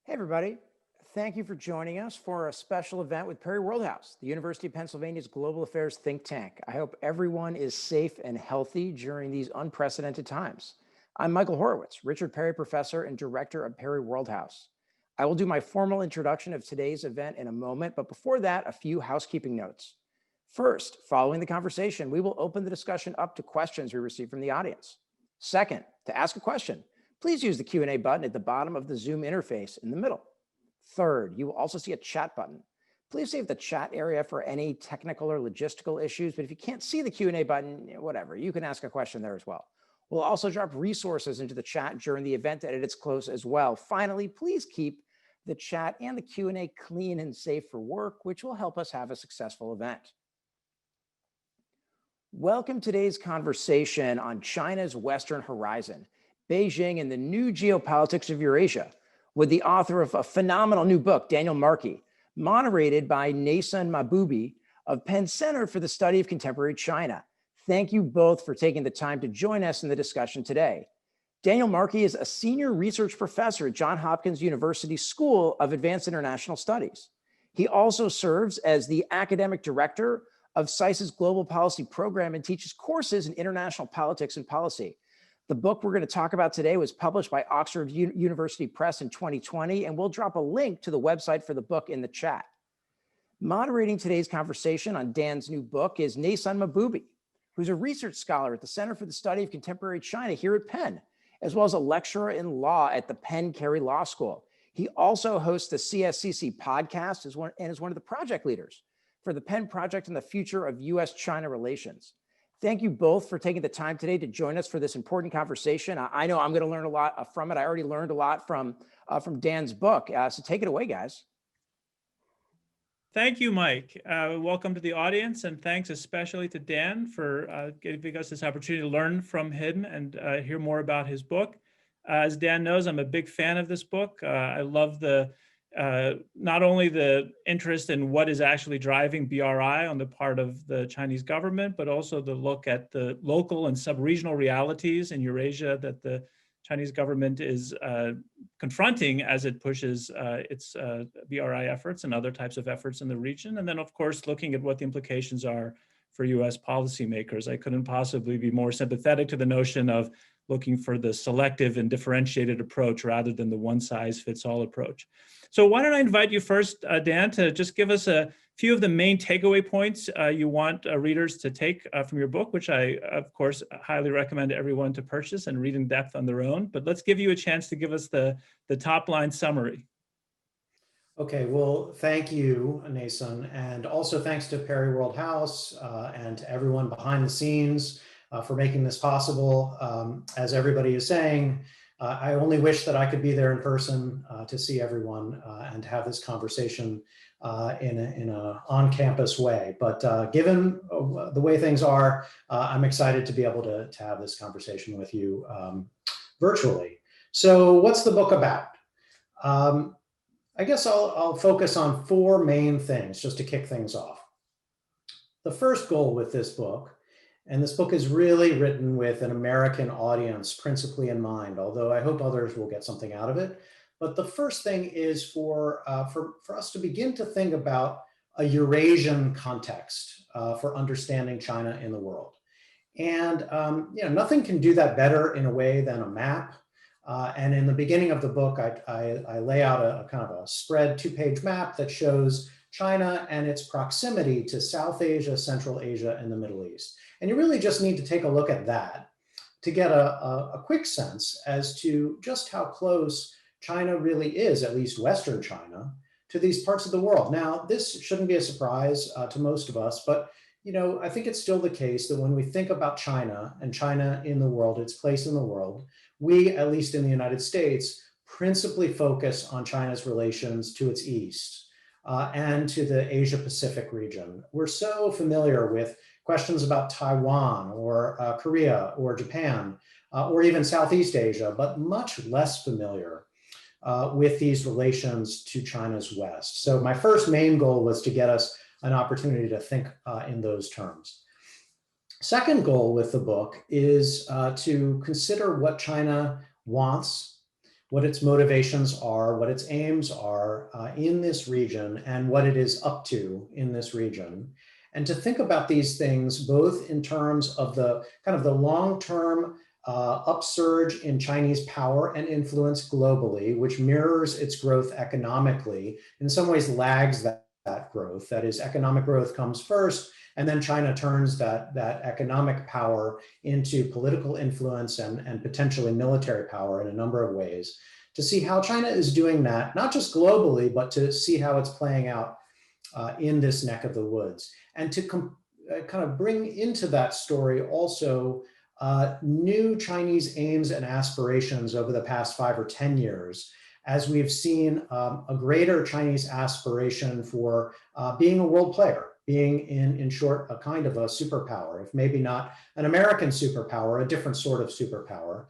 Hey, everybody. Thank you for joining us for a special event with Perry Worldhouse, the University of Pennsylvania's global affairs think tank. I hope everyone is safe and healthy during these unprecedented times. I'm Michael Horowitz, Richard Perry Professor and Director of Perry Worldhouse. I will do my formal introduction of today's event in a moment, but before that, a few housekeeping notes. First, following the conversation, we will open the discussion up to questions we receive from the audience. Second, to ask a question, please use the Q&A button at the bottom of the Zoom interface in the middle. Third, you will also see a chat button. Please save the chat area for any technical or logistical issues, but if you can't see the Q&A button, whatever, you can ask a question there as well. We'll also drop resources into the chat during the event at its close as well. Finally, please keep the chat and the Q&A clean and safe for work, which will help us have a successful event. Welcome to today's conversation on China's Western Horizon, Beijing and the New Geopolitics of Eurasia, with the author of a phenomenal new book, Daniel Markey, moderated by Neysun Mahboubi of Penn Center for the Study of Contemporary China. Thank you both for taking the time to join us in the discussion today. Daniel Markey is a senior research professor at Johns Hopkins University School of Advanced International Studies. He also serves as the academic director of SAIS's Global Policy Program and teaches courses in international politics and policy. The book we're going to talk about today was published by Oxford University Press in 2020, and we'll drop a link to the website for the book in the chat. Moderating today's conversation on Dan's new book is Neysun Mahboubi, who's a research scholar at the Center for the Study of Contemporary China here at Penn, as well as a lecturer in law at the Penn Carey Law School. He also hosts the CSCC podcast and is one of the project leaders for the Penn Project on the Future of U.S.-China Relations. Thank you both for taking the time today to join us for this important conversation. I know I'm going to learn a lot from it. I already learned a lot from Dan's book. So take it away, guys. Thank you, Mike. Welcome to the audience, and thanks especially to Dan for giving us this opportunity to learn from him and hear more about his book. As Dan knows, I'm a big fan of this book. I love not only the interest in what is actually driving BRI on the part of the Chinese government, but also the look at the local and sub-regional realities in Eurasia that the Chinese government is confronting as it pushes its BRI efforts and other types of efforts in the region. And then, of course, looking at what the implications are for US policymakers. I couldn't possibly be more sympathetic to the notion of looking for the selective and differentiated approach rather than the one-size-fits-all approach. So why don't I invite you first, Dan, to just give us a few of the main takeaway points you want readers to take from your book, which I, of course, highly recommend everyone to purchase and read in depth on their own. But let's give you a chance to give us the top line summary. Okay, well, thank you, Neysun, and also thanks to Perry Worldhouse and to everyone behind the scenes for making this possible. As everybody is saying, I only wish that I could be there in person to see everyone and have this conversation in a on-campus way. But given the way things are, I'm excited to be able to have this conversation with you virtually. So what's the book about? I guess I'll focus on four main things just to kick things off. The first goal with this book, and this book is really written with an American audience principally in mind, although I hope others will get something out of it. But the first thing is for us to begin to think about a Eurasian context for understanding China in the world. And nothing can do that better in a way than a map. And in the beginning of the book, I lay out a kind of a spread two-page map that shows China and its proximity to South Asia, Central Asia, and the Middle East. And you really just need to take a look at that to get a quick sense as to just how close China really is, at least Western China, to these parts of the world. Now, this shouldn't be a surprise to most of us, but I think it's still the case that when we think about China and China in the world, its place in the world, we, at least in the United States, principally focus on China's relations to its east and to the Asia-Pacific region. We're so familiar with questions about Taiwan or Korea or Japan or even Southeast Asia, but much less familiar with these relations to China's west. So my first main goal was to get us an opportunity to think in those terms. Second goal with the book is to consider what China wants, what its motivations are, what its aims are in this region, and what it is up to in this region. And to think about these things both in terms of the kind of the long-term upsurge in Chinese power and influence globally, which mirrors its growth economically, in some ways lags that growth. That is, economic growth comes first, and then China turns that economic power into political influence and potentially military power in a number of ways. To see how China is doing that, not just globally, but to see how it's playing out in this neck of the woods. And to kind of bring into that story also new Chinese aims and aspirations over the past 5 or 10 years, as we've seen a greater Chinese aspiration for being a world player, being in short, a kind of a superpower, if maybe not an American superpower, a different sort of superpower.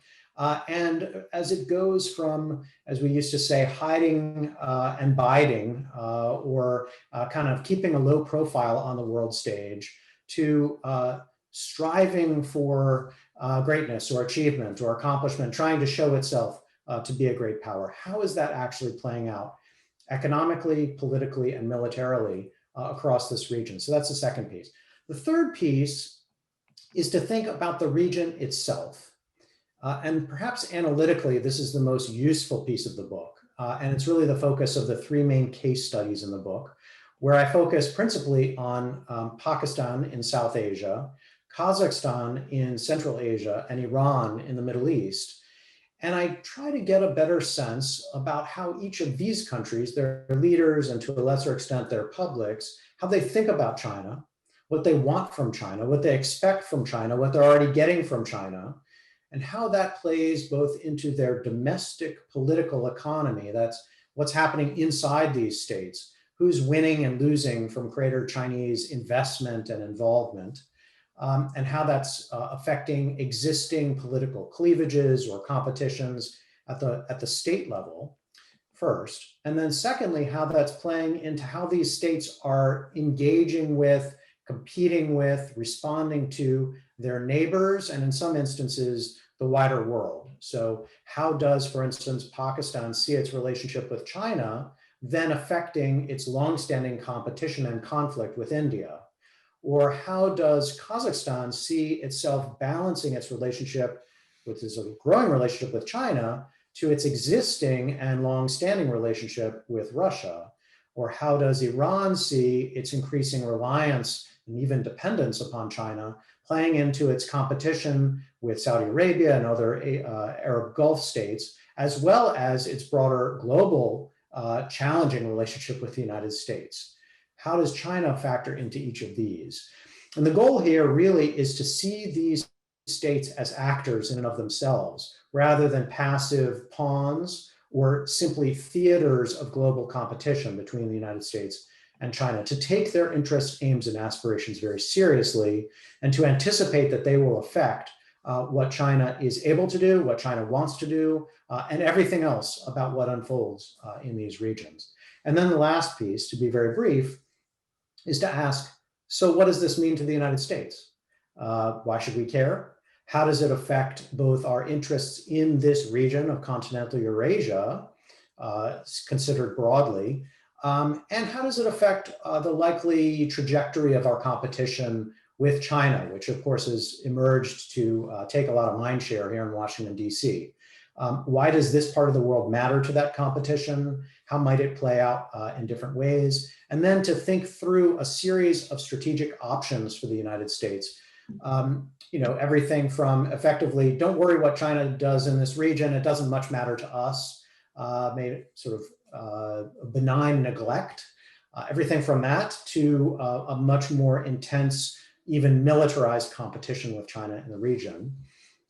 And as it goes from, as we used to say, hiding and biding, or kind of keeping a low profile on the world stage, to striving for greatness or achievement or accomplishment, trying to show itself to be a great power. How is that actually playing out economically, politically, and militarily across this region? So that's the second piece. The third piece is to think about the region itself. And perhaps analytically, this is the most useful piece of the book. And it's really the focus of the 3 main case studies in the book, where I focus principally on Pakistan in South Asia, Kazakhstan in Central Asia, and Iran in the Middle East. And I try to get a better sense about how each of these countries, their leaders, and to a lesser extent their publics, how they think about China, what they want from China, what they expect from China, what they're already getting from China, and how that plays both into their domestic political economy. That's what's happening inside these states, who's winning and losing from greater Chinese investment and involvement, and how that's affecting existing political cleavages or competitions at the state level first. And then secondly, how that's playing into how these states are engaging with, competing with, responding to their neighbors, and in some instances, the wider world. So how does, for instance, Pakistan see its relationship with China then affecting its longstanding competition and conflict with India? Or how does Kazakhstan see itself balancing its relationship, which is a growing relationship with China, to its existing and longstanding relationship with Russia? Or how does Iran see its increasing reliance and even dependence upon China playing into its competition with Saudi Arabia and other Arab Gulf states, as well as its broader global challenging relationship with the United States? How does China factor into each of these? And the goal here really is to see these states as actors in and of themselves, rather than passive pawns or simply theaters of global competition between the United States and China, to take their interests, aims, and aspirations very seriously, and to anticipate that they will affect what China is able to do, what China wants to do, and everything else about what unfolds in these regions. And then the last piece, to be very brief, is to ask, so what does this mean to the United States? Why should we care? How does it affect both our interests in this region of continental Eurasia, considered broadly, and how does it affect the likely trajectory of our competition with China, which of course has emerged to take a lot of mind share here in Washington, DC? Why does this part of the world matter to that competition? How might it play out in different ways? And then to think through a series of strategic options for the United States. Everything from effectively, don't worry what China does in this region, it doesn't much matter to us, maybe sort of benign neglect, everything from that to a much more intense, even militarized competition with China in the region.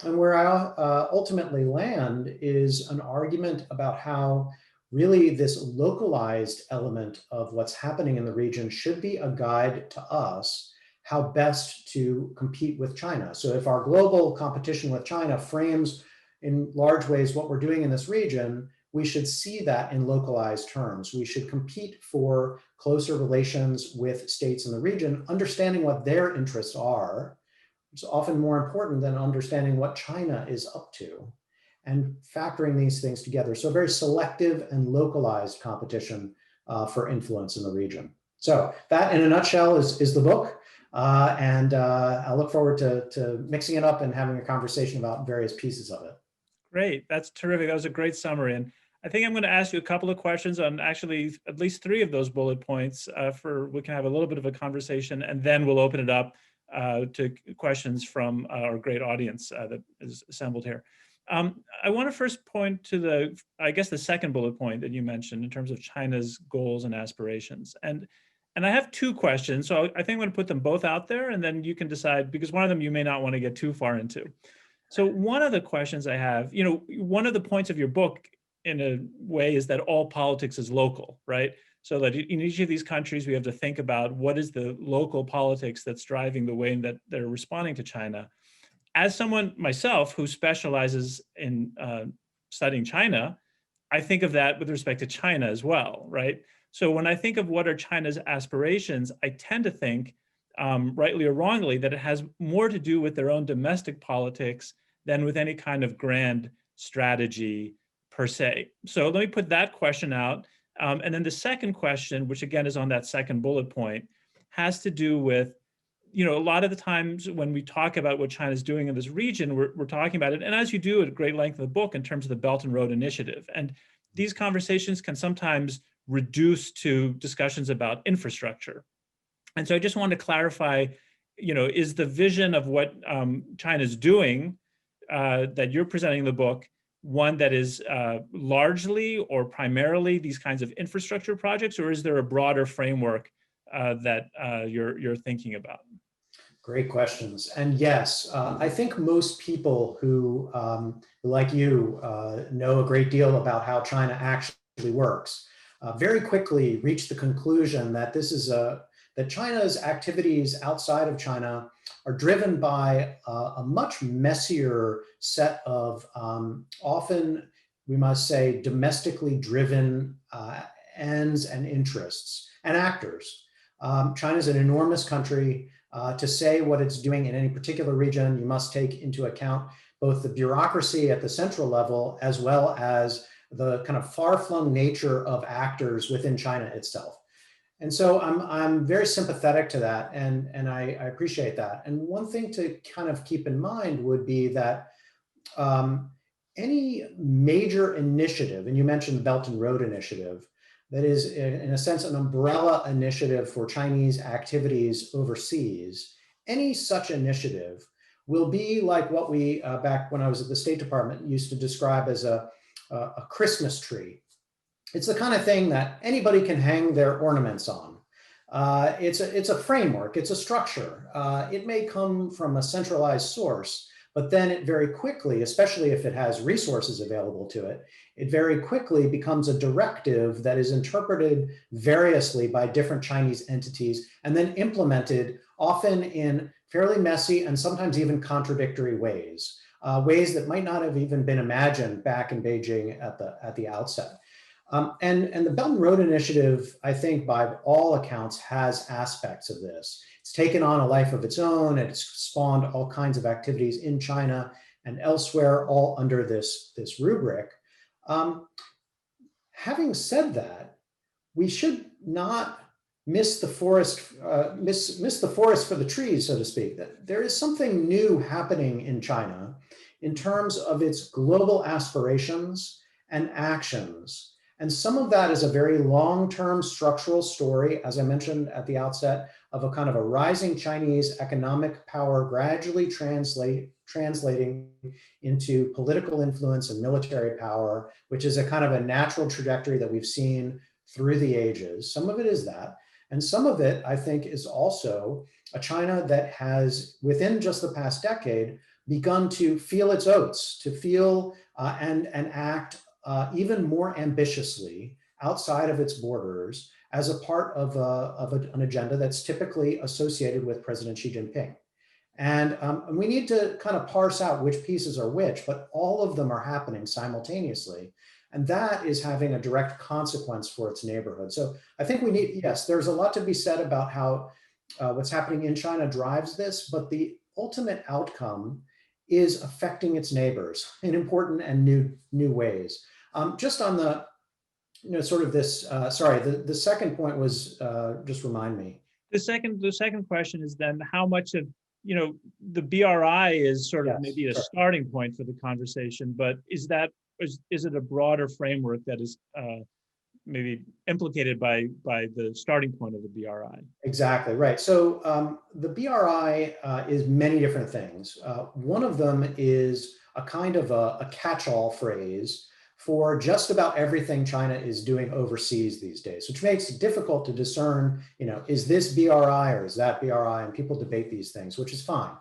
And where I ultimately land is an argument about how really this localized element of what's happening in the region should be a guide to us how best to compete with China. So if our global competition with China frames in large ways what we're doing in this region, we should see that in localized terms. We should compete for closer relations with states in the region, understanding what their interests are, which is often more important than understanding what China is up to. and factoring these things together. So very selective and localized competition for influence in the region. So that in a nutshell is the book. And I look forward to mixing it up and having a conversation about various pieces of it. Great, that's terrific. That was a great summary. And I think I'm going to ask you a couple of questions on actually at least 3 of those bullet points we can have a little bit of a conversation, and then we'll open it up to questions from our great audience that is assembled here. I want to first point to the second bullet point that you mentioned in terms of China's goals and aspirations. And I have 2 questions, so I think I'm going to put them both out there, and then you can decide, because one of them you may not want to get too far into. So one of the questions I have, one of the points of your book in a way is that all politics is local, right? So that in each of these countries, we have to think about what is the local politics that's driving the way that they're responding to China. As someone myself who specializes in studying China, I think of that with respect to China as well, right? So when I think of what are China's aspirations, I tend to think, rightly or wrongly, that it has more to do with their own domestic politics than with any kind of grand strategy per se. So let me put that question out. And then the second question, which again is on that second bullet point, has to do with, a lot of the times when we talk about what China's doing in this region, we're talking about it, and as you do at great length in the book, in terms of the Belt and Road Initiative. And these conversations can sometimes reduce to discussions about infrastructure. And so I just want to clarify, is the vision of what China's doing that you're presenting in the book one that is largely or primarily these kinds of infrastructure projects, or is there a broader framework that you're thinking about? Great questions. And yes, I think most people who, like you, know a great deal about how China actually works, very quickly reach the conclusion that that China's activities outside of China are driven by a much messier set of often, we must say, domestically driven ends and interests and actors. China is an enormous country. To say what it's doing in any particular region, you must take into account both the bureaucracy at the central level as well as the kind of far-flung nature of actors within China itself. And so I'm very sympathetic to that, and I appreciate that. And one thing to kind of keep in mind would be that any major initiative, and you mentioned the Belt and Road Initiative, that is in a sense an umbrella initiative for Chinese activities overseas, any such initiative will be like what we, back when I was at the State Department, used to describe as a Christmas tree. It's the kind of thing that anybody can hang their ornaments on. It's a framework, it's a structure. It may come from a centralized source, but then it very quickly, especially if it has resources available to it, it very quickly becomes a directive that is interpreted variously by different Chinese entities and then implemented often in fairly messy and sometimes even contradictory ways, ways that might not have even been imagined back in Beijing at the outset. And the Belt and Road Initiative, I think by all accounts, has aspects of this. It's taken on a life of its own. It's spawned all kinds of activities in China and elsewhere, all under this rubric. Having said that, we should not miss the forest, miss the forest for the trees, so to speak. That there is something new happening in China in terms of its global aspirations and actions. And some of that is a very long-term structural story, as I mentioned at the outset, of a kind of a rising Chinese economic power gradually translating into political influence and military power, which is a kind of a natural trajectory that we've seen through the ages. Some of it is that. And some of it, I think, is also a China that has, within just the past decade, begun to feel its oats, to feel and act even more ambitiously outside of its borders as a part of an agenda that's typically associated with President Xi Jinping. And we need to kind of parse out which pieces are which, but all of them are happening simultaneously. And that is having a direct consequence for its neighborhood. So I think we need, yes, there's a lot to be said about how what's happening in China drives this, but the ultimate outcome is affecting its neighbors in important and new ways. Just on the, sort of this, sorry, the second point was, just remind me. The second question is then how much of, the BRI is sort of maybe a starting point for the conversation, but is it a broader framework that is maybe implicated by the starting point of the BRI? Exactly, right. So the BRI is many different things. One of them is a kind of a catch-all phrase for just about everything China is doing overseas these days, which makes it difficult to discern, is this BRI or is that BRI? And people debate these things, which is fine.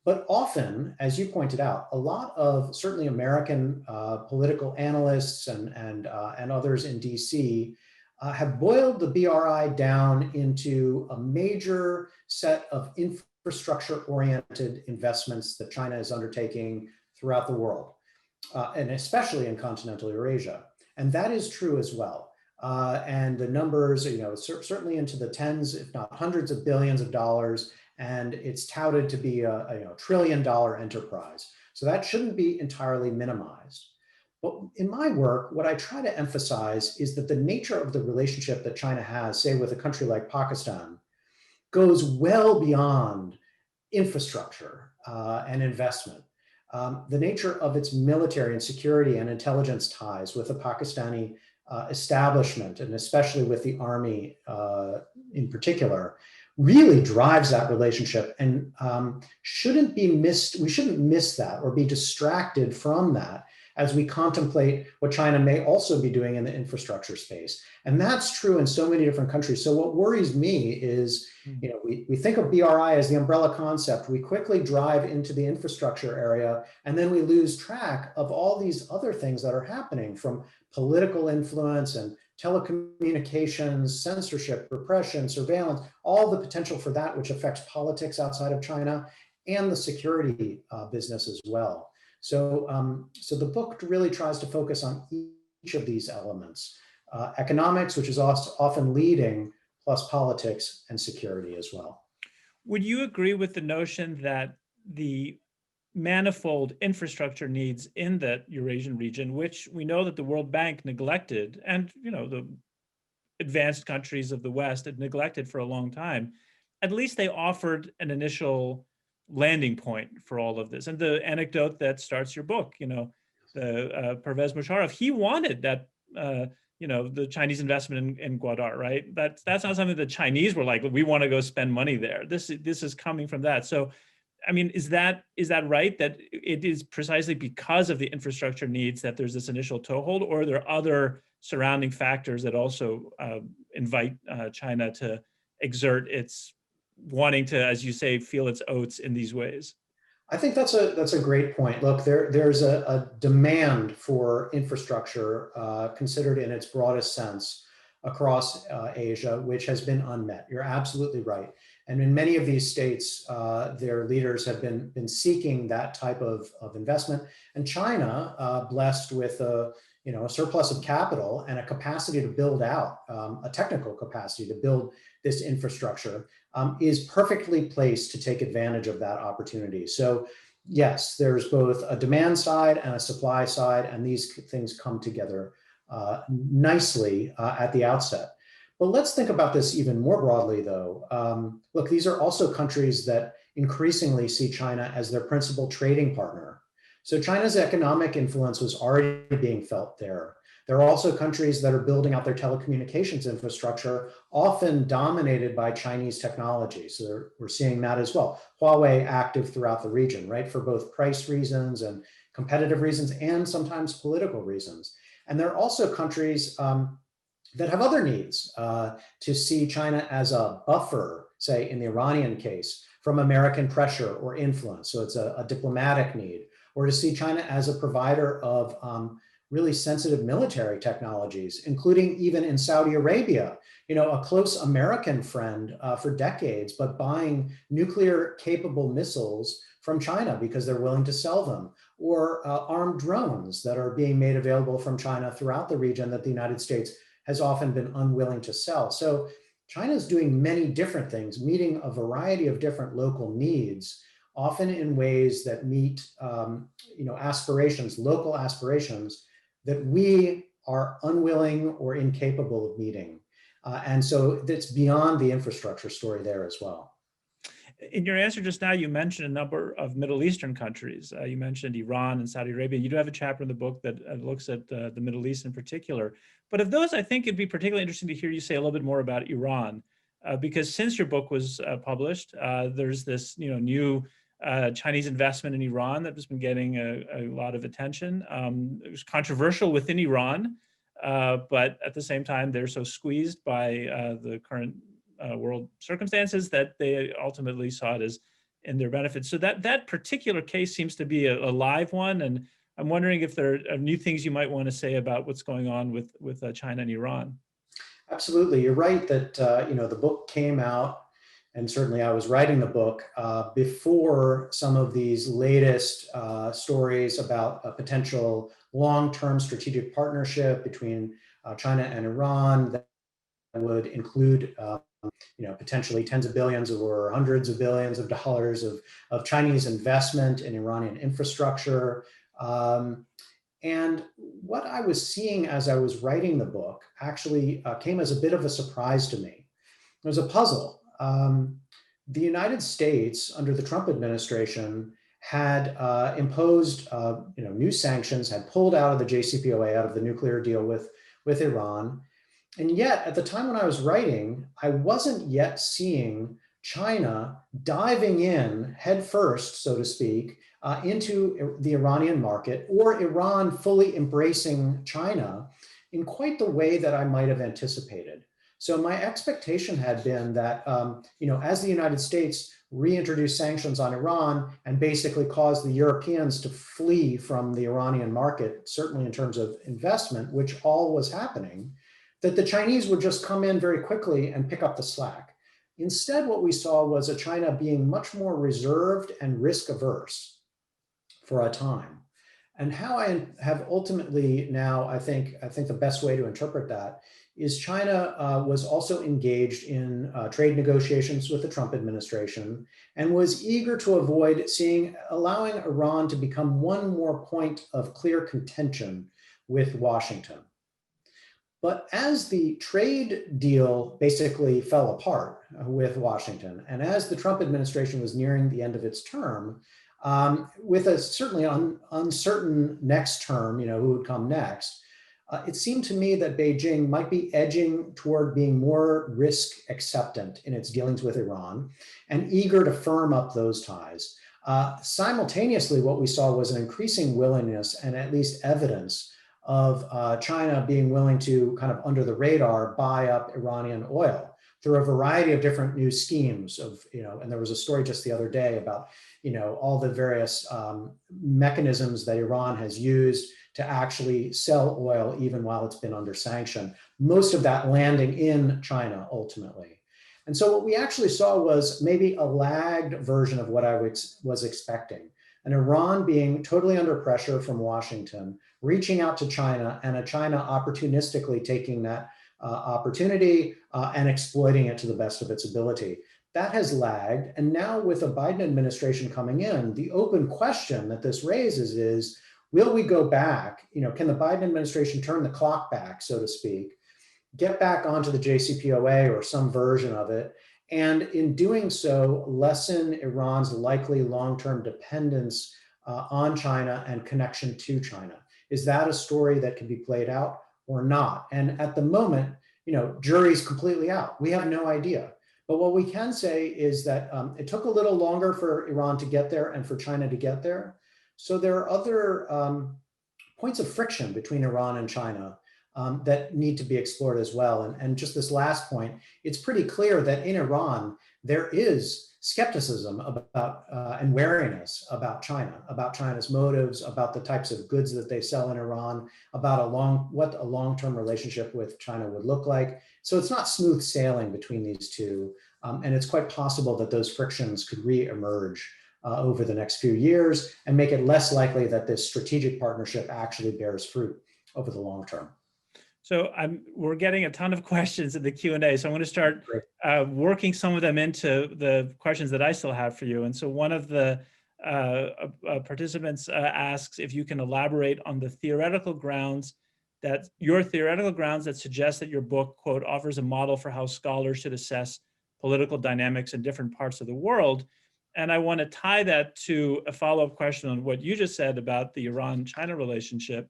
But often, as you pointed out, a lot of certainly American political analysts and others in DC have boiled the BRI down into a major set of infrastructure-oriented investments that China is undertaking throughout the world, and especially in continental Eurasia. And that is true as well. And the numbers, certainly into the tens, if not hundreds of billions of dollars, and it's touted to be a $1 trillion enterprise. So that shouldn't be entirely minimized. But in my work, what I try to emphasize is that the nature of the relationship that China has, say with a country like Pakistan, goes well beyond infrastructure and investment. The nature of its military and security and intelligence ties with the Pakistani establishment, and especially with the army in particular, really drives that relationship and shouldn't be missed. We shouldn't miss that or be distracted from that as we contemplate what China may also be doing in the infrastructure space. And that's true in so many different countries. So what worries me is, we think of BRI as the umbrella concept. We quickly drive into the infrastructure area, and then we lose track of all these other things that are happening, from political influence and telecommunications, censorship, repression, surveillance, all the potential for that, which affects politics outside of China, and the security business as well. So, so the book really tries to focus on each of these elements, economics, which is often leading, plus politics and security as well. Would you agree with the notion that the manifold infrastructure needs in the Eurasian region, which we know that the World Bank neglected, and the advanced countries of the West had neglected for a long time, at least they offered an initial landing point for all of this? And the anecdote that starts your book, the Pervez Musharraf, he wanted that, the Chinese investment in Gwadar, right? That's not something the Chinese were like, we want to go spend money there. This is coming from that. So, I mean, is that right, that it is precisely because of the infrastructure needs that there's this initial toehold, or are there other surrounding factors that also invite China to exert its wanting to, as you say, feel its oats in these ways? I think that's a great point. Look, there's a demand for infrastructure considered in its broadest sense across Asia, which has been unmet. You're absolutely right. And in many of these states, their leaders have been seeking that type of investment. And China, blessed with a surplus of capital and a capacity to build out, a technical capacity to build this infrastructure, is perfectly placed to take advantage of that opportunity. So yes, there's both a demand side and a supply side, and these things come together nicely at the outset. But let's think about this even more broadly, though. Look, these are also countries that increasingly see China as their principal trading partner. So China's economic influence was already being felt there. There are also countries that are building out their telecommunications infrastructure, often dominated by Chinese technology. So we're seeing that as well. Huawei active throughout the region, right, for both price reasons and competitive reasons, and sometimes political reasons. And there are also countries that have other needs to see China as a buffer, say in the Iranian case, from American pressure or influence. So it's a diplomatic need, or to see China as a provider of really sensitive military technologies, including even in Saudi Arabia, a close American friend for decades, but buying nuclear capable missiles from China because they're willing to sell them, or armed drones that are being made available from China throughout the region that the United States has often been unwilling to sell. So China is doing many different things, meeting a variety of different local needs, often in ways that meet aspirations, local aspirations that we are unwilling or incapable of meeting. And so it's beyond the infrastructure story there as well. In your answer just now, you mentioned a number of Middle Eastern countries. You mentioned Iran and Saudi Arabia. You do have a chapter in the book that looks at the Middle East in particular. But of those, I think it'd be particularly interesting to hear you say a little bit more about Iran, because since your book was published, there's this new Chinese investment in Iran that has been getting a lot of attention. It was controversial within Iran, but at the same time, they're so squeezed by the current world circumstances that they ultimately saw it as in their benefit. So that particular case seems to be a live one, and I'm wondering if there are new things you might want to say about what's going on with China and Iran. Absolutely, you're right that the book came out, and certainly I was writing the book before some of these latest stories about a potential long-term strategic partnership between China and Iran that would include potentially tens of billions or hundreds of billions of dollars of Chinese investment in Iranian infrastructure. And what I was seeing as I was writing the book actually came as a bit of a surprise to me. It was a puzzle. The United States, under the Trump administration, had imposed new sanctions, had pulled out of the JCPOA, out of the nuclear deal with Iran. And yet, at the time when I was writing, I wasn't yet seeing China diving in headfirst, so to speak, into the Iranian market, or Iran fully embracing China in quite the way that I might have anticipated. So my expectation had been that, as the United States reintroduced sanctions on Iran and basically caused the Europeans to flee from the Iranian market, certainly in terms of investment, which all was happening, that the Chinese would just come in very quickly and pick up the slack. Instead, what we saw was a China being much more reserved and risk averse for a time. And how I have ultimately now, I think the best way to interpret that is China was also engaged in trade negotiations with the Trump administration and was eager to avoid allowing Iran to become one more point of clear contention with Washington. But as the trade deal basically fell apart with Washington, and as the Trump administration was nearing the end of its term, with a certainly uncertain next term, who would come next, it seemed to me that Beijing might be edging toward being more risk acceptant in its dealings with Iran and eager to firm up those ties. Simultaneously, what we saw was an increasing willingness and at least evidence of China being willing to kind of under the radar buy up Iranian oil through a variety of different new schemes of, and there was a story just the other day about, all the various mechanisms that Iran has used to actually sell oil even while it's been under sanction, most of that landing in China ultimately. And so what we actually saw was maybe a lagged version of what I was expecting. And Iran being totally under pressure from Washington, reaching out to China, and a China opportunistically taking that opportunity and exploiting it to the best of its ability. That has lagged. And now with the Biden administration coming in, the open question that this raises is, will we go back? Can the Biden administration turn the clock back, so to speak, get back onto the JCPOA or some version of it, and in doing so, lessen Iran's likely long-term dependence on China and connection to China? Is that a story that can be played out or not? And at the moment, jury's completely out. We have no idea. But what we can say is that it took a little longer for Iran to get there and for China to get there. So there are other points of friction between Iran and China that need to be explored as well. And just this last point, it's pretty clear that in Iran, there is skepticism about and wariness about China, about China's motives, about the types of goods that they sell in Iran, about what a long-term relationship with China would look like. So it's not smooth sailing between these two. And it's quite possible that those frictions could re-emerge over the next few years and make it less likely that this strategic partnership actually bears fruit over the long term. So we're getting a ton of questions in the Q&A. So I'm going to start working some of them into the questions that I still have for you. And so one of the participants asks if you can elaborate on the theoretical grounds that suggest that your book, quote, offers a model for how scholars should assess political dynamics in different parts of the world. And I want to tie that to a follow-up question on what you just said about the Iran-China relationship,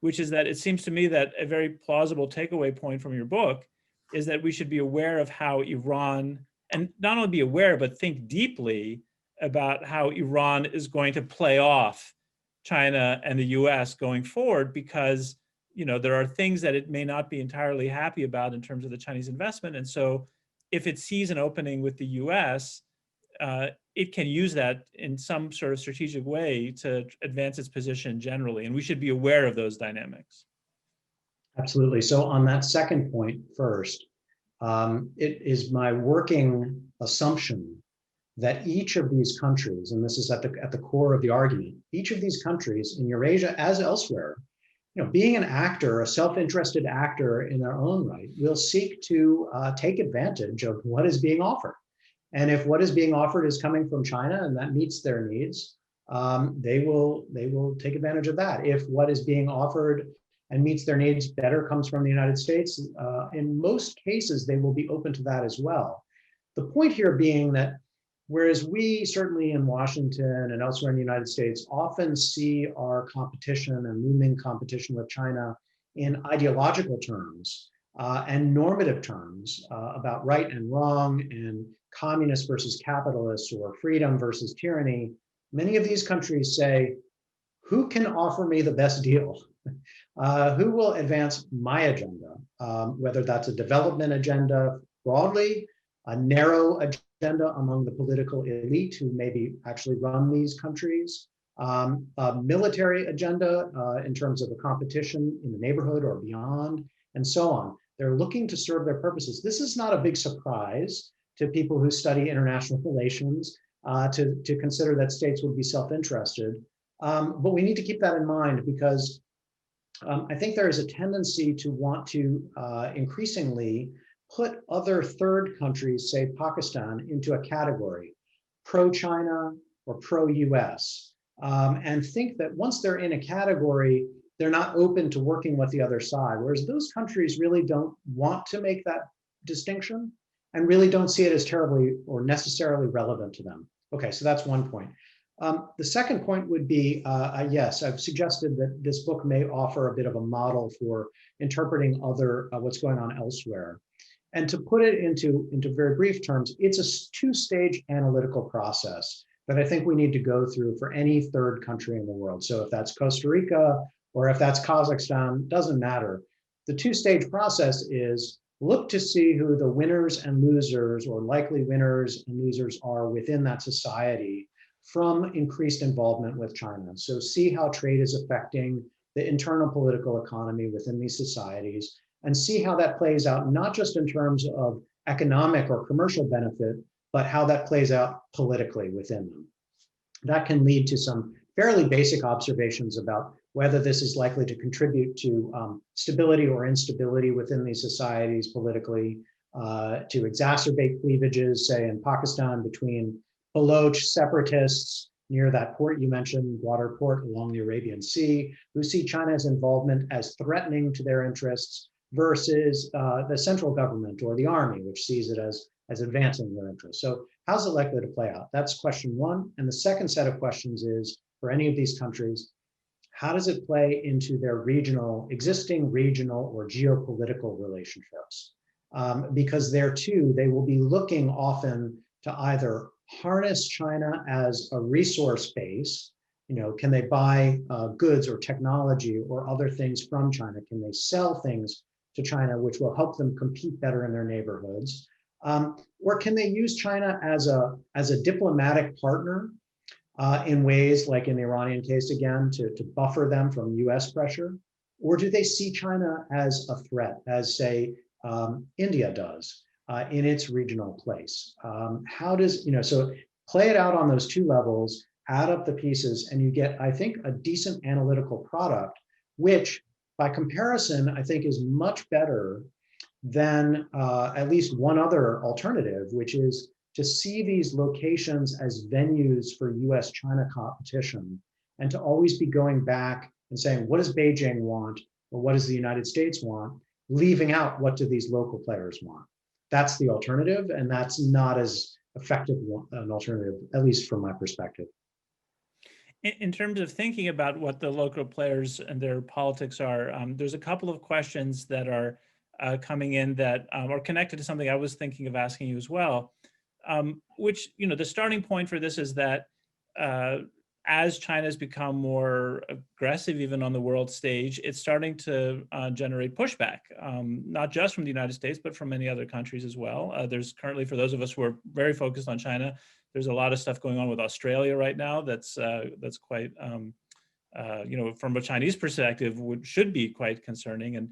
which is that it seems to me that a very plausible takeaway point from your book is that we should be aware of how Iran, and not only be aware, but think deeply about how Iran is going to play off China and the US going forward, because there are things that it may not be entirely happy about in terms of the Chinese investment. And so if it sees an opening with the US, it can use that in some sort of strategic way to advance its position generally. And we should be aware of those dynamics. Absolutely. So on that second point first, it is my working assumption that each of these countries, and this is at the core of the argument, each of these countries in Eurasia as elsewhere, being an actor, a self-interested actor in their own right, will seek to take advantage of what is being offered. And if what is being offered is coming from China and that meets their needs, they will take advantage of that. If what is being offered and meets their needs better comes from the United States, in most cases, they will be open to that as well. The point here being that whereas we certainly in Washington and elsewhere in the United States often see our competition and looming competition with China in ideological terms and normative terms about right and wrong and communist versus capitalist or freedom versus tyranny, many of these countries say, who can offer me the best deal? Who will advance my agenda? Whether that's a development agenda broadly, a narrow agenda among the political elite who maybe actually run these countries, a military agenda in terms of a competition in the neighborhood or beyond, and so on. They're looking to serve their purposes. This is not a big surprise to people who study international relations to consider that states would be self-interested. But we need to keep that in mind because I think there is a tendency to want to increasingly put other third countries, say Pakistan, into a category, pro-China or pro-US, and think that once they're in a category, they're not open to working with the other side, whereas those countries really don't want to make that distinction and really don't see it as terribly or necessarily relevant to them. Okay, so that's one point. The second point would be, yes, I've suggested that this book may offer a bit of a model for interpreting what's going on elsewhere. And to put it into very brief terms, it's a two-stage analytical process that I think we need to go through for any third country in the world. So if that's Costa Rica or if that's Kazakhstan, doesn't matter. The two-stage process is look to see who the winners and losers or likely winners and losers are within that society from increased involvement with China. So see how trade is affecting the internal political economy within these societies and see how that plays out, not just in terms of economic or commercial benefit, but how that plays out politically within them. That can lead to some fairly basic observations about whether this is likely to contribute to stability or instability within these societies politically, to exacerbate cleavages, say in Pakistan between Baloch separatists near that port you mentioned, water port along the Arabian Sea, who see China's involvement as threatening to their interests, versus the central government or the army, which sees it as advancing their interests. So how's it likely to play out? That's question one. And the second set of questions is, for any of these countries, how does it play into their existing regional or geopolitical relationships? Because there too, they will be looking often to either harness China as a resource base. Can they buy goods or technology or other things from China? Can they sell things to China which will help them compete better in their neighborhoods? Or can they use China as a diplomatic partner in ways like in the Iranian case again, to buffer them from US pressure? Or do they see China as a threat, as say India does in its regional place? How does, so play it out on those two levels, add up the pieces, and you get, I think, a decent analytical product, which by comparison, I think is much better than at least one other alternative, which is to see these locations as venues for US-China competition, and to always be going back and saying, what does Beijing want, or what does the United States want, leaving out what do these local players want. That's the alternative, and that's not as effective an alternative, at least from my perspective. In terms of thinking about what the local players and their politics are, there's a couple of questions that are coming in that are connected to something I was thinking of asking you as well, which, the starting point for this is that as China's become more aggressive, even on the world stage, it's starting to generate pushback, not just from the United States, but from many other countries as well. There's currently, for those of us who are very focused on China, there's a lot of stuff going on with Australia right now that's quite, from a Chinese perspective, should be quite concerning. And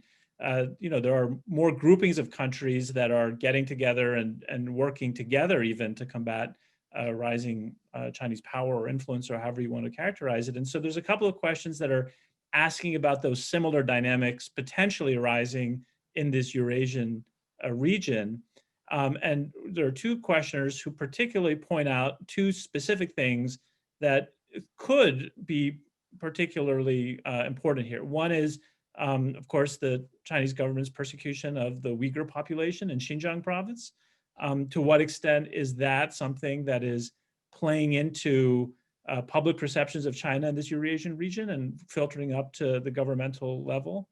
there are more groupings of countries that are getting together and working together even to combat rising Chinese power or influence, or however you want to characterize it. And so there's a couple of questions that are asking about those similar dynamics potentially arising in this Eurasian region. And there are two questioners who particularly point out two specific things that could be particularly important here. One is, of course, the Chinese government's persecution of the Uyghur population in Xinjiang province. To what extent is that something that is playing into public perceptions of China in this Eurasian region and filtering up to the governmental level?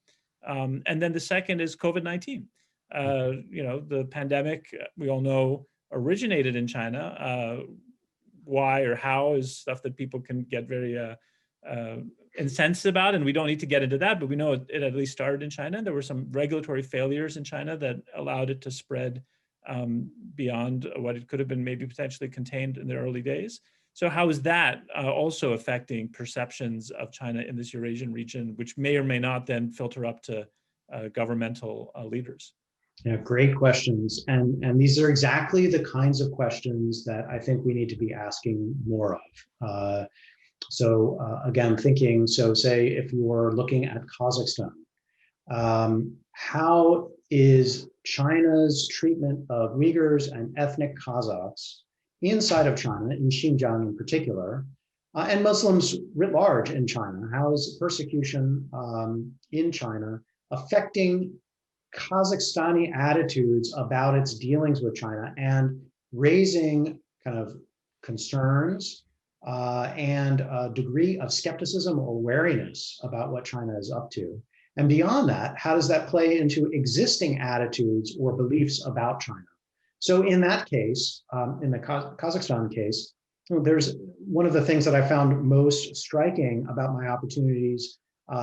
And then the second is COVID-19. The pandemic, we all know, originated in China. Why or how is stuff that people can get very incensed about, and we don't need to get into that, but we know it at least started in China. There were some regulatory failures in China that allowed it to spread beyond what it could have been maybe potentially contained in the early days. So how is that also affecting perceptions of China in this Eurasian region, which may or may not then filter up to governmental leaders? Yeah, great questions. And these are exactly the kinds of questions that I think we need to be asking more of. Again, thinking, so say if you're looking at Kazakhstan, how is China's treatment of Uyghurs and ethnic Kazakhs inside of China, in Xinjiang in particular, and Muslims writ large in China, how is persecution in China affecting Kazakhstani attitudes about its dealings with China and raising kind of concerns and a degree of skepticism or wariness about what China is up to? And beyond that, how does that play into existing attitudes or beliefs about China? So in that case, in the Kazakhstan case, there's one of the things that I found most striking about my opportunities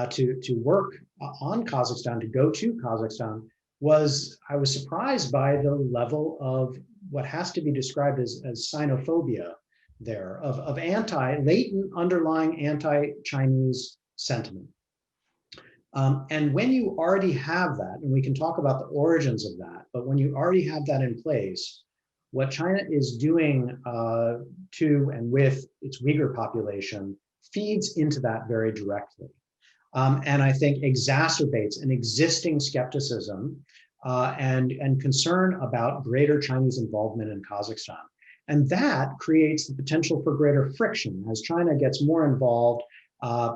to work on Kazakhstan, to go to Kazakhstan, was I was surprised by the level of what has to be described as Sinophobia there, of latent underlying anti-Chinese sentiment. And when you already have that, and we can talk about the origins of that, but when you already have that in place, what China is doing to and with its Uyghur population feeds into that very directly. And I think exacerbates an existing skepticism and concern about greater Chinese involvement in Kazakhstan. And that creates the potential for greater friction as China gets more involved,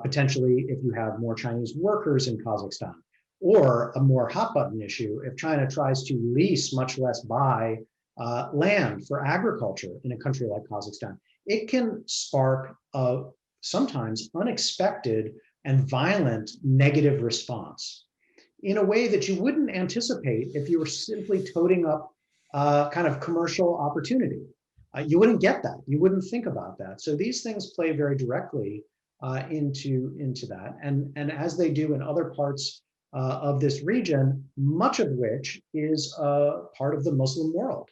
potentially if you have more Chinese workers in Kazakhstan, or a more hot button issue if China tries to lease, much less buy, land for agriculture in a country like Kazakhstan. It can spark a sometimes unexpected and violent negative response in a way that you wouldn't anticipate if you were simply toting up kind of commercial opportunity. You wouldn't get that. You wouldn't think about that. So these things play very directly into that. And as they do in other parts of this region, much of which is part of the Muslim world.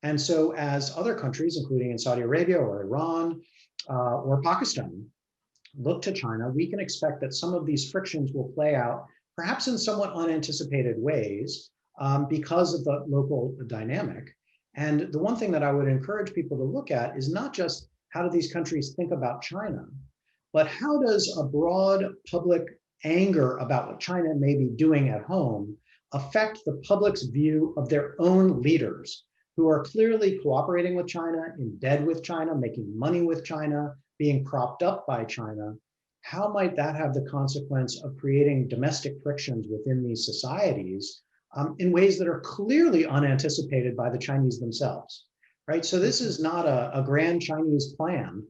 And so as other countries, including in Saudi Arabia or Iran or Pakistan, look to China, we can expect that some of these frictions will play out, perhaps in somewhat unanticipated ways because of the local dynamic. And the one thing that I would encourage people to look at is not just how do these countries think about China, but how does a broad public anger about what China may be doing at home affect the public's view of their own leaders who are clearly cooperating with China, in bed with China, making money with China, being propped up by China? How might that have the consequence of creating domestic frictions within these societies in ways that are clearly unanticipated by the Chinese themselves, right? So this is not a grand Chinese plan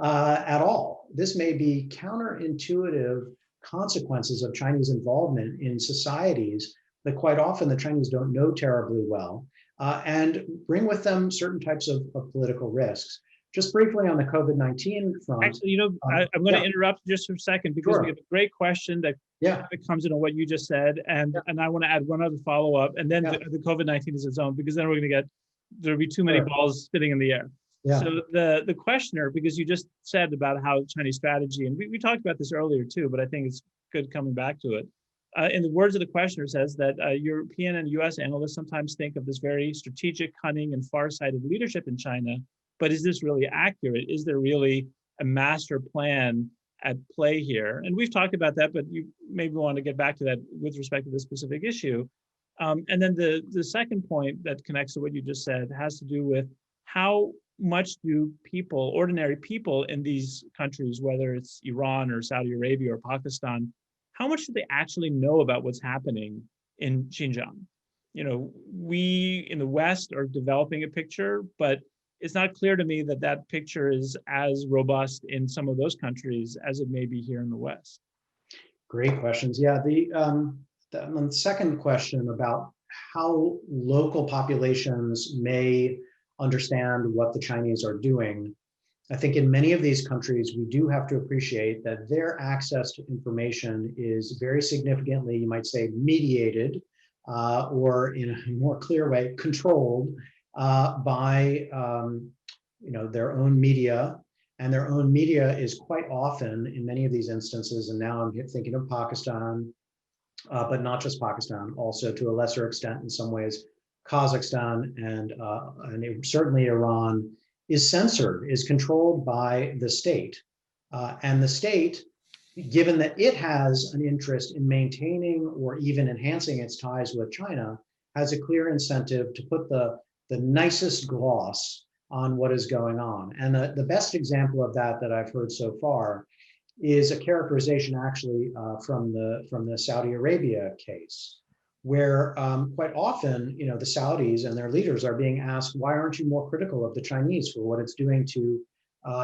at all. This may be counterintuitive consequences of Chinese involvement in societies that quite often the Chinese don't know terribly well, and bring with them certain types of political risks. Just briefly on the COVID-19 front. Actually, I'm going to interrupt just for a second because we have a great question that comes into what you just said, and I want to add one other follow-up, and then the COVID-19 is its own, because then we're going to there'll be too many balls spinning in the air. So the questioner, because you just said about how Chinese strategy, and we talked about this earlier too, but I think it's good coming back to it. In the words of the questioner, says that European and US analysts sometimes think of this very strategic, cunning, and far-sighted leadership in China. But is this really accurate? Is there really a master plan at play here? And we've talked about that, but you maybe want to get back to that with respect to this specific issue. And then the second point that connects to what you just said has to do with how much do people, ordinary people in these countries, whether it's Iran or Saudi Arabia or Pakistan, how much do they actually know about what's happening in Xinjiang? We in the West are developing a picture, but it's not clear to me that that picture is as robust in some of those countries as it may be here in the West. Great questions. Yeah, the second question about how local populations may understand what the Chinese are doing, I think in many of these countries, we do have to appreciate that their access to information is very significantly, you might say, mediated, or in a more clear way, controlled by their own media, and their own media is quite often, in many of these instances, and now I'm thinking of Pakistan, but not just Pakistan, also to a lesser extent in some ways, Kazakhstan and certainly Iran, is censored, is controlled by the state. And the state, given that it has an interest in maintaining or even enhancing its ties with China, has a clear incentive to put the nicest gloss on what is going on. And the best example of that I've heard so far is a characterization actually from the Saudi Arabia case, where quite often, the Saudis and their leaders are being asked, why aren't you more critical of the Chinese for what it's doing to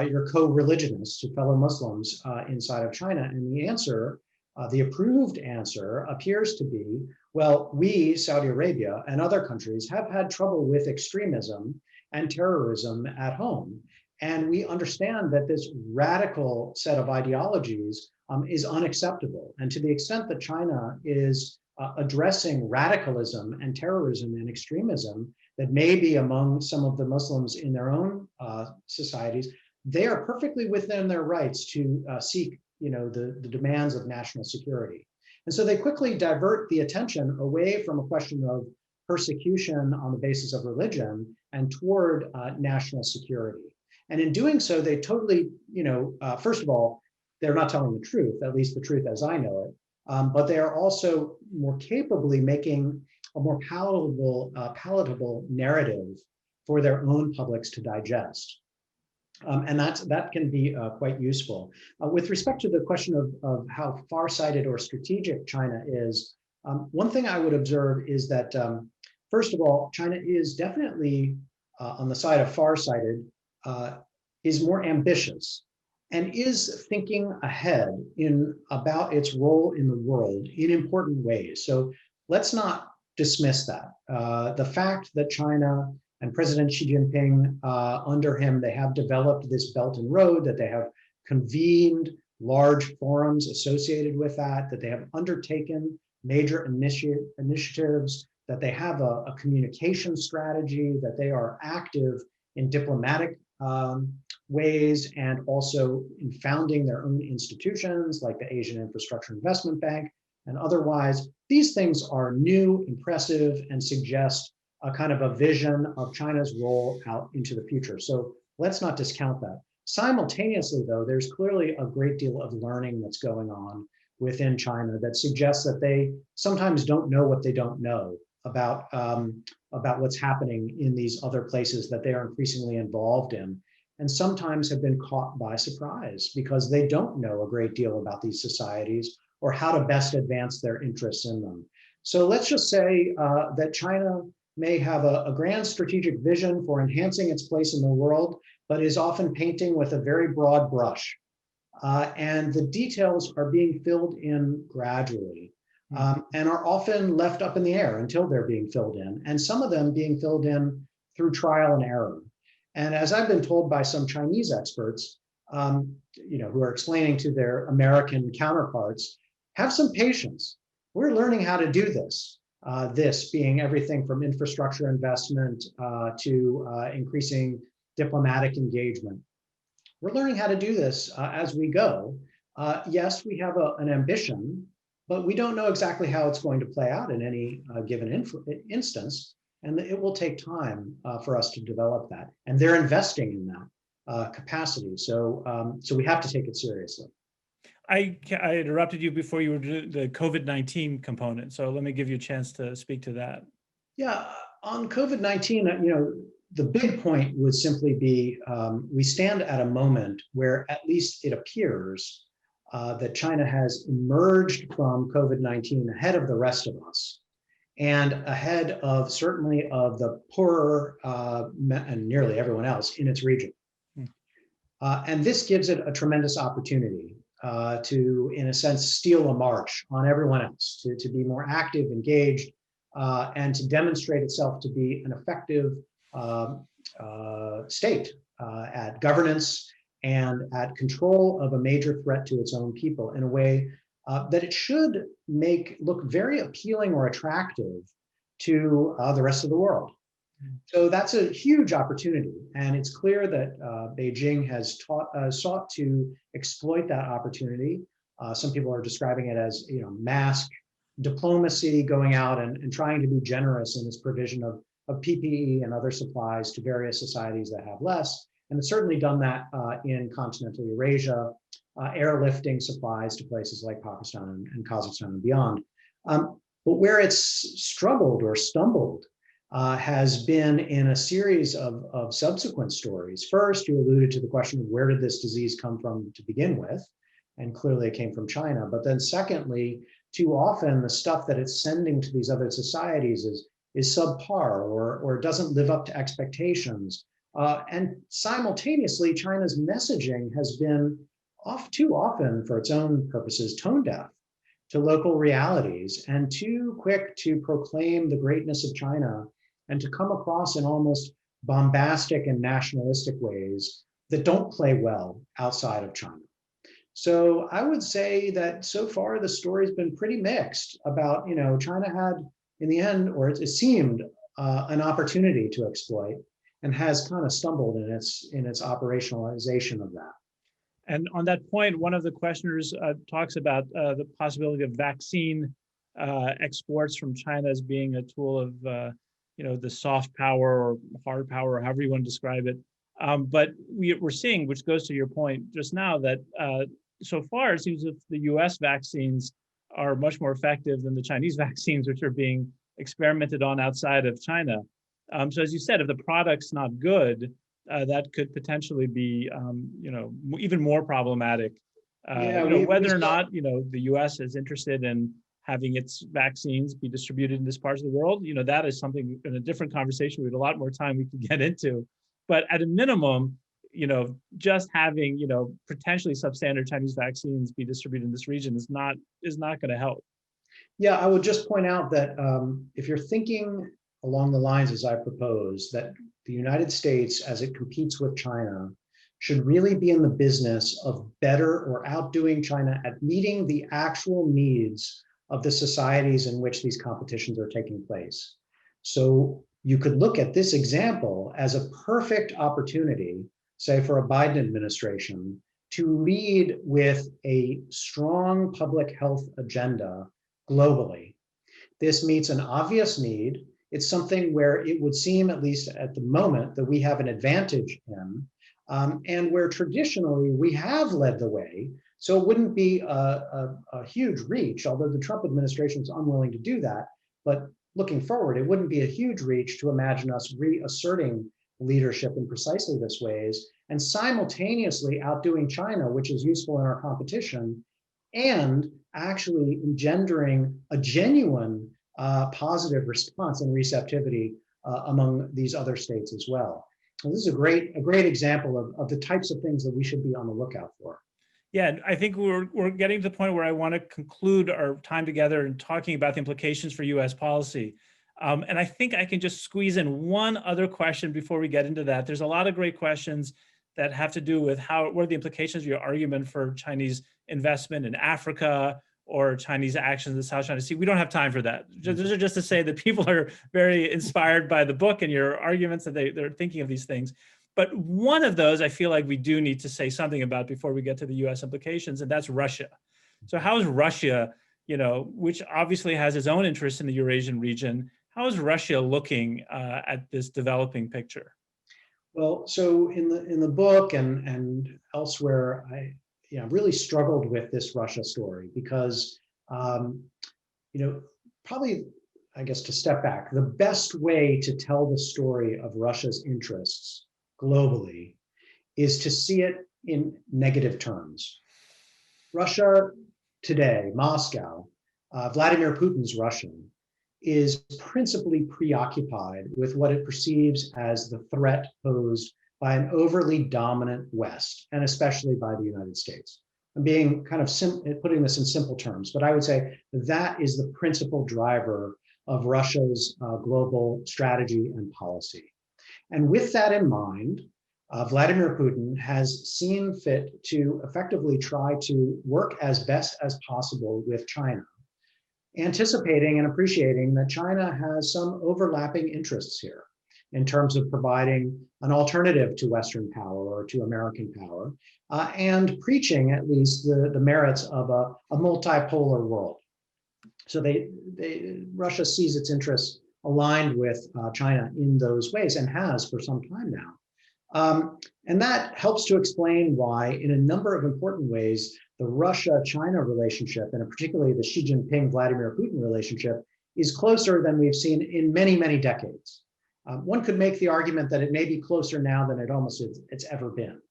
your co-religionists, to fellow Muslims inside of China? And the answer, the approved answer, appears to be, well, we, Saudi Arabia and other countries, have had trouble with extremism and terrorism at home. And we understand that this radical set of ideologies is unacceptable. And to the extent that China is addressing radicalism and terrorism and extremism that may be among some of the Muslims in their own societies, they are perfectly within their rights to seek the demands of national security. And so they quickly divert the attention away from a question of persecution on the basis of religion and toward national security. And in doing so, they totally, first of all, they're not telling the truth, at least the truth as I know it, but they are also more capably making a more palatable narrative for their own publics to digest. And that can be quite useful. With respect to the question of how farsighted or strategic China is, one thing I would observe is that, first of all, China is definitely on the side of farsighted, is more ambitious and is thinking ahead about its role in the world in important ways. So let's not dismiss that. The fact that China and President Xi Jinping, under him, they have developed this Belt and Road, that they have convened large forums associated with that they have undertaken major initiatives, that they have a communication strategy, that they are active in diplomatic ways and also in founding their own institutions like the Asian Infrastructure Investment Bank and otherwise. These things are new, impressive, and suggest a kind of a vision of China's role out into the future. So let's not discount that. Simultaneously, though, there's clearly a great deal of learning that's going on within China that suggests that they sometimes don't know what they don't know about what's happening in these other places that they are increasingly involved in, and sometimes have been caught by surprise because they don't know a great deal about these societies or how to best advance their interests in them. So let's just say that China may have a grand strategic vision for enhancing its place in the world, but is often painting with a very broad brush. And the details are being filled in gradually and are often left up in the air until they're being filled in, and some of them being filled in through trial and error. And as I've been told by some Chinese experts, who are explaining to their American counterparts, have some patience. We're learning how to do this. This being everything from infrastructure investment to increasing diplomatic engagement. We're learning how to do this as we go. Yes, we have an ambition, but we don't know exactly how it's going to play out in any given instance. And it will take time for us to develop that. And they're investing in that capacity. So we have to take it seriously. I interrupted you before you were doing the COVID-19 component. So let me give you a chance to speak to that. Yeah, on COVID-19, the big point would simply be we stand at a moment where at least it appears that China has emerged from COVID-19 ahead of the rest of us and ahead of certainly of the poorer and nearly everyone else in its region. And this gives it a tremendous opportunity to, in a sense, steal a march on everyone else, to be more active, engaged, and to demonstrate itself to be an effective state at governance and at control of a major threat to its own people in a way that it should look very appealing or attractive to the rest of the world. So that's a huge opportunity, and it's clear that Beijing has sought to exploit that opportunity. Some people are describing it as mask diplomacy, going out and trying to be generous in its provision of PPE and other supplies to various societies that have less. And it's certainly done that in continental Eurasia, airlifting supplies to places like Pakistan and Kazakhstan and beyond. But where it's struggled or stumbled has been in a series of subsequent stories. First, you alluded to the question of where did this disease come from to begin with? And clearly it came from China. But then secondly, too often the stuff that it's sending to these other societies is subpar or doesn't live up to expectations. And simultaneously, China's messaging has been too often, for its own purposes, tone deaf to local realities and too quick to proclaim the greatness of China and to come across in almost bombastic and nationalistic ways that don't play well outside of China. So I would say that so far the story's been pretty mixed about, China had in the end, or it seemed an opportunity to exploit and has kind of stumbled in its operationalization of that. And on that point, one of the questioners talks about the possibility of vaccine exports from China as being a tool of, the soft power or hard power, or however you want to describe it. But we're seeing, which goes to your point just now, that so far it seems that the US vaccines are much more effective than the Chinese vaccines, which are being experimented on outside of China. So as you said, if the product's not good, that could potentially be, even more problematic. Whether or not, the US is interested in having its vaccines be distributed in this part of the world, that is something in a different conversation. We have a lot more time we can get into. But at a minimum, just having, potentially substandard Chinese vaccines be distributed in this region is not going to help. Yeah, I would just point out that if you're thinking along the lines as I propose, that the United States, as it competes with China, should really be in the business of better or outdoing China at meeting the actual needs of the societies in which these competitions are taking place. So you could look at this example as a perfect opportunity, say for a Biden administration, to lead with a strong public health agenda globally. This meets an obvious need. It's something where it would seem, at least at the moment, that we have an advantage in, and where traditionally we have led the way So it wouldn't be a huge reach, although the Trump administration is unwilling to do that. But looking forward, it wouldn't be a huge reach to imagine us reasserting leadership in precisely this ways and simultaneously outdoing China, which is useful in our competition, and actually engendering a genuine positive response and receptivity among these other states as well. And this is a great example of the types of things that we should be on the lookout for. Yeah, I think we're getting to the point where I want to conclude our time together and talking about the implications for U.S. policy. And I think I can just squeeze in one other question before we get into that. There's a lot of great questions that have to do with what are the implications of your argument for Chinese investment in Africa or Chinese actions in the South China Sea. We don't have time for that. Those are just to say that people are very inspired by the book and your arguments, that they're thinking of these things. But one of those I feel like we do need to say something about before we get to the US implications, and that's Russia. So how is Russia, which obviously has its own interests in the Eurasian region, how is Russia looking at this developing picture? Well, so in the book and elsewhere, I really struggled with this Russia story because, probably, I guess, to step back, the best way to tell the story of Russia's interests globally is to see it in negative terms. Russia today, Moscow, Vladimir Putin's Russian, is principally preoccupied with what it perceives as the threat posed by an overly dominant West, and especially by the United States. I'm being kind of putting this in simple terms, but I would say that is the principal driver of Russia's global strategy and policy. And with that in mind, Vladimir Putin has seen fit to effectively try to work as best as possible with China, anticipating and appreciating that China has some overlapping interests here in terms of providing an alternative to Western power or to American power, and preaching at least the merits of a multipolar world. So Russia sees its interests aligned with China in those ways and has for some time now. And that helps to explain why, in a number of important ways, the Russia-China relationship, and particularly the Xi Jinping-Vladimir Putin relationship, is closer than we've seen in many, many decades. One could make the argument that it may be closer now than it's ever been.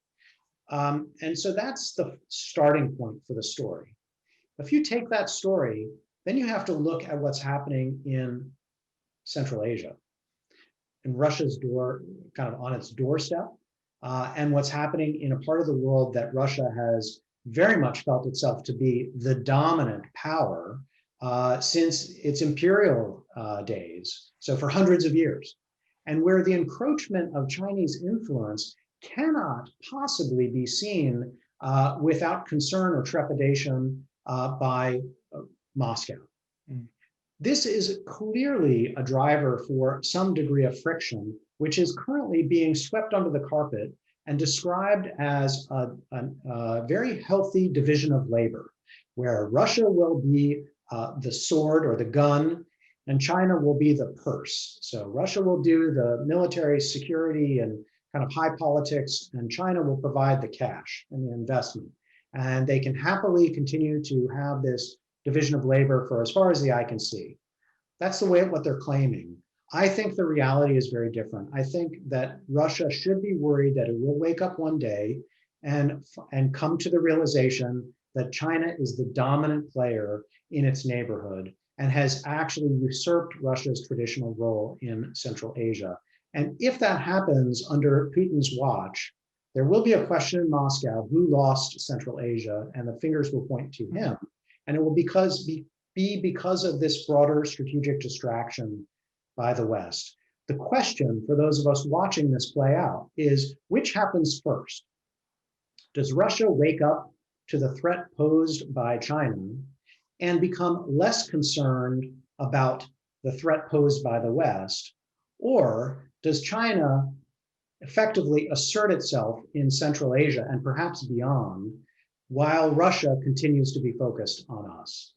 And so that's the starting point for the story. If you take that story, then you have to look at what's happening in Central Asia, in Russia's kind of on its doorstep, and what's happening in a part of the world that Russia has very much felt itself to be the dominant power since its imperial days, so for hundreds of years, and where the encroachment of Chinese influence cannot possibly be seen without concern or trepidation by Moscow. This is clearly a driver for some degree of friction, which is currently being swept under the carpet and described as a very healthy division of labor, where Russia will be the sword or the gun, and China will be the purse. So Russia will do the military security and kind of high politics, and China will provide the cash and the investment. And they can happily continue to have this division of labor for as far as the eye can see. That's what they're claiming. I think the reality is very different. I think that Russia should be worried that it will wake up one day and come to the realization that China is the dominant player in its neighborhood and has actually usurped Russia's traditional role in Central Asia. And if that happens under Putin's watch, there will be a question in Moscow who lost Central Asia, and the fingers will point to him. And it will be because of this broader strategic distraction by the West. The question for those of us watching this play out is, which happens first? Does Russia wake up to the threat posed by China and become less concerned about the threat posed by the West? Or does China effectively assert itself in Central Asia and perhaps beyond, while Russia continues to be focused on us?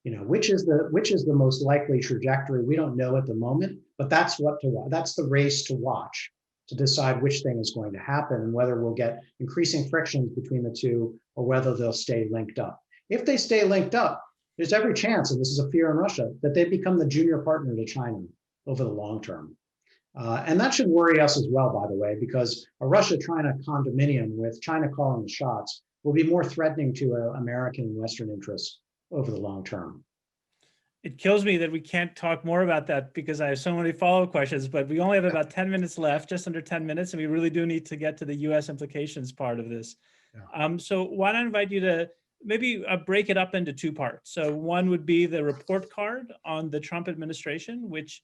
Which is the most likely trajectory? We don't know at the moment, but that's the race to watch to decide which thing is going to happen and whether we'll get increasing frictions between the two or whether they'll stay linked up. If they stay linked up, there's every chance, and this is a fear in Russia, that they become the junior partner to China over the long term. And that should worry us as well, by the way, because a Russia-China condominium with China calling the shots will be more threatening to American and Western interests over the long term. It kills me that we can't talk more about that because I have so many follow-up questions, but we only have about 10 minutes left, just under 10 minutes, and we really do need to get to the US implications part of this. Yeah. So why don't I invite you to maybe break it up into two parts. So one would be the report card on the Trump administration, which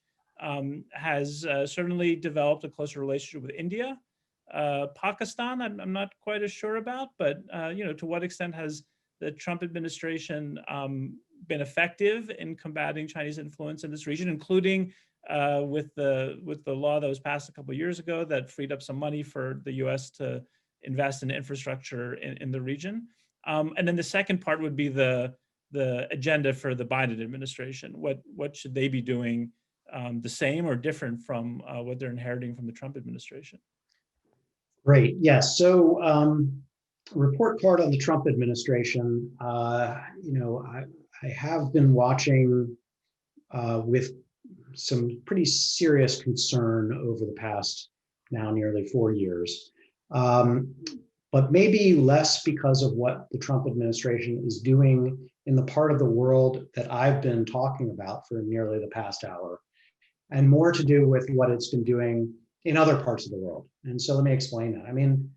has certainly developed a closer relationship with India. Pakistan, I'm not quite as sure about, but to what extent has the Trump administration been effective in combating Chinese influence in this region, including with the law that was passed a couple of years ago that freed up some money for the U.S. to invest in infrastructure in the region. And then the second part would be the agenda for the Biden administration. What should they be doing the same or different from what they're inheriting from the Trump administration? Great. Yes. So report card on the Trump administration. I have been watching with some pretty serious concern over the past now nearly 4 years, but maybe less because of what the Trump administration is doing in the part of the world that I've been talking about for nearly the past hour, and more to do with what it's been doing in other parts of the world. And so let me explain that. I mean,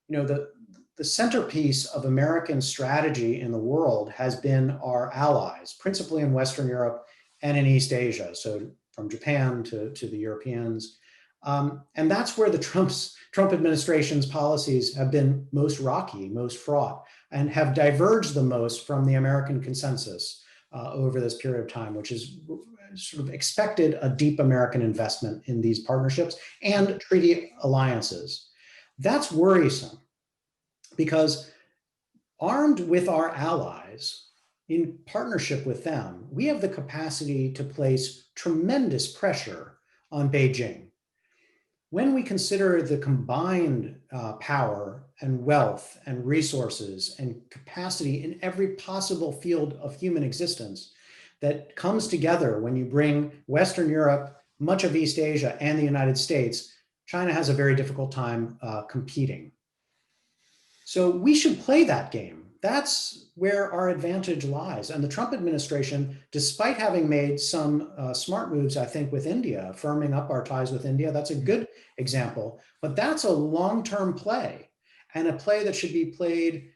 the centerpiece of American strategy in the world has been our allies, principally in Western Europe and in East Asia. So from Japan to the Europeans. And that's where the Trump administration's policies have been most rocky, most fraught, and have diverged the most from the American consensus over this period of time, which is sort of expected a deep American investment in these partnerships and treaty alliances. That's worrisome because armed with our allies, in partnership with them, we have the capacity to place tremendous pressure on Beijing. When we consider the combined power and wealth and resources and capacity in every possible field of human existence that comes together when you bring Western Europe, much of East Asia, and the United States, China has a very difficult time competing. So we should play that game. That's where our advantage lies. And the Trump administration, despite having made some smart moves, I think, with India, firming up our ties with India, that's a good example. But that's a long-term play, and a play that should be played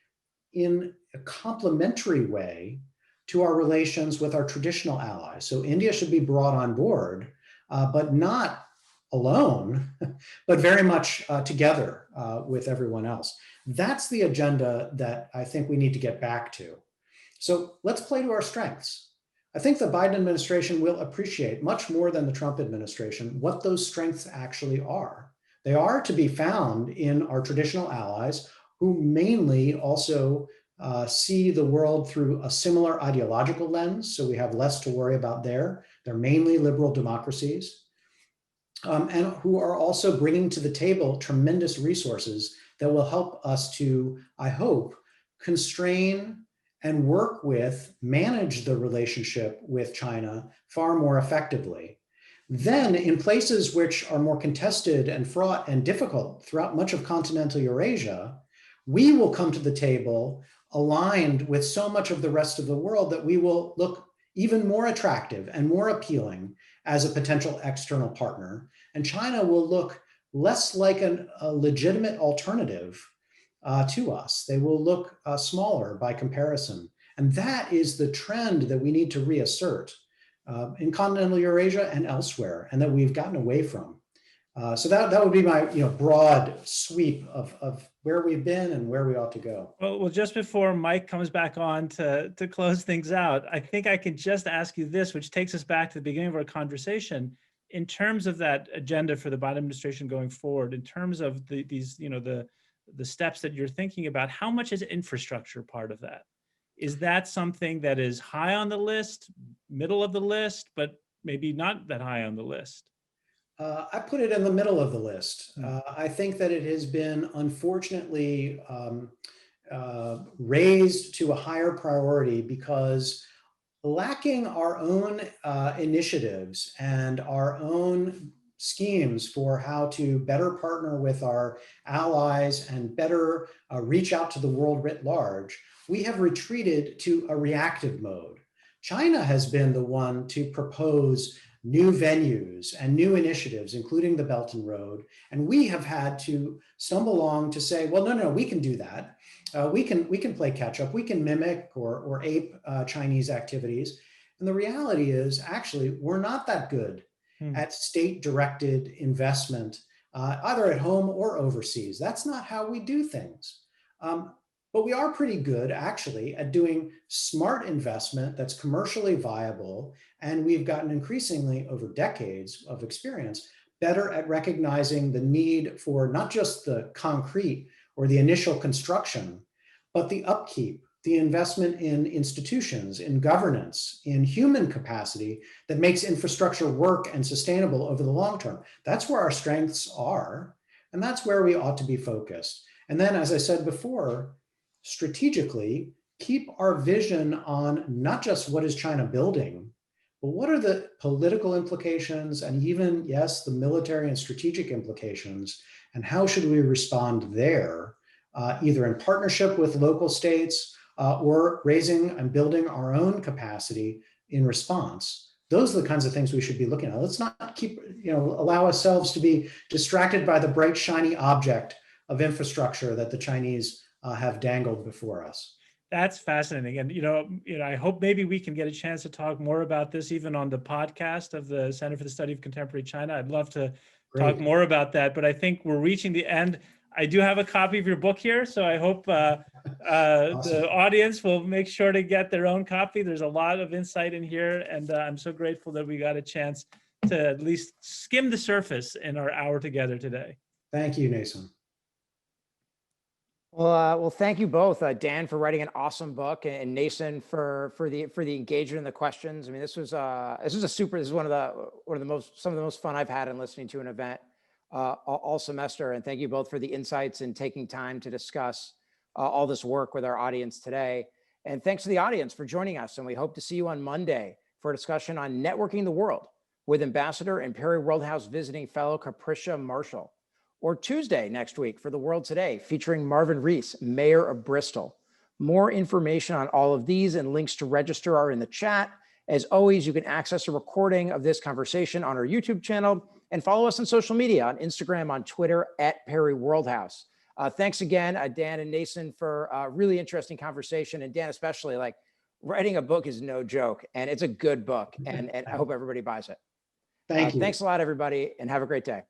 in a complementary way to our relations with our traditional allies. So India should be brought on board, but not alone, but very much together with everyone else. That's the agenda that I think we need to get back to. So let's play to our strengths. I think the Biden administration will appreciate much more than the Trump administration what those strengths actually are. They are to be found in our traditional allies who mainly also see the world through a similar ideological lens. So we have less to worry about there. They're mainly liberal democracies and who are also bringing to the table tremendous resources that will help us to, I hope, constrain and work with, manage the relationship with China far more effectively. Then in places which are more contested and fraught and difficult throughout much of continental Eurasia, we will come to the table aligned with so much of the rest of the world that we will look even more attractive and more appealing as a potential external partner. And China will look less like a legitimate alternative to us. They will look smaller by comparison. And that is the trend that we need to reassert in continental Eurasia and elsewhere, and that we've gotten away from. So that would be my broad sweep of where we've been and where we ought to go. Well, just before Mike comes back on to close things out, I think I can just ask you this, which takes us back to the beginning of our conversation. In terms of that agenda for the Biden administration going forward, in terms of the steps that you're thinking about, how much is infrastructure part of that? Is that something that is high on the list, middle of the list, but maybe not that high on the list? I put it in the middle of the list. I think that it has been unfortunately raised to a higher priority because lacking our own initiatives and our own schemes for how to better partner with our allies and better reach out to the world writ large, we have retreated to a reactive mode. China has been the one to propose new venues and new initiatives, including the Belt and Road. And we have had to stumble along to say, well, no, we can do that. We can play catch up. We can mimic or ape Chinese activities. And the reality is, actually, we're not that good at state-directed investment, either at home or overseas. That's not how we do things. But we are pretty good, actually, at doing smart investment that's commercially viable. And we've gotten increasingly, over decades of experience, better at recognizing the need for not just the concrete or the initial construction, but the upkeep, the investment in institutions, in governance, in human capacity that makes infrastructure work and sustainable over the long term. That's where our strengths are, and that's where we ought to be focused. And then, as I said before, strategically, keep our vision on not just what is China building, but what are the political implications and even, yes, the military and strategic implications, and how should we respond there, either in partnership with local states or raising and building our own capacity in response. Those are the kinds of things we should be looking at. Let's not allow ourselves to be distracted by the bright, shiny object of infrastructure that the Chinese have dangled before us. That's fascinating. And, I hope maybe we can get a chance to talk more about this even on the podcast of the Center for the Study of Contemporary China. I'd love to talk more about that, but I think we're reaching the end. I do have a copy of your book here, so I hope awesome. The audience will make sure to get their own copy. There's a lot of insight in here, and I'm so grateful that we got a chance to at least skim the surface in our hour together today. Thank you, Neysun. Well, thank you both, Dan, for writing an awesome book, and Neysun for the engagement and the questions. I mean, this was one of the most fun I've had in listening to an event all semester. And thank you both for the insights and taking time to discuss all this work with our audience today. And thanks to the audience for joining us. And we hope to see you on Monday for a discussion on networking the world with Ambassador and Perry World House visiting fellow Capricia Marshall. Or Tuesday next week for The World Today, featuring Marvin Rees, Mayor of Bristol. More information on all of these and links to register are in the chat. As always, you can access a recording of this conversation on our YouTube channel and follow us on social media, on Instagram, on Twitter, @Perry World House. Thanks again, Dan and Neysun, for a really interesting conversation. And Dan, especially, like, writing a book is no joke, and it's a good book, and I hope everybody buys it. Thank you. Thanks a lot, everybody, and have a great day.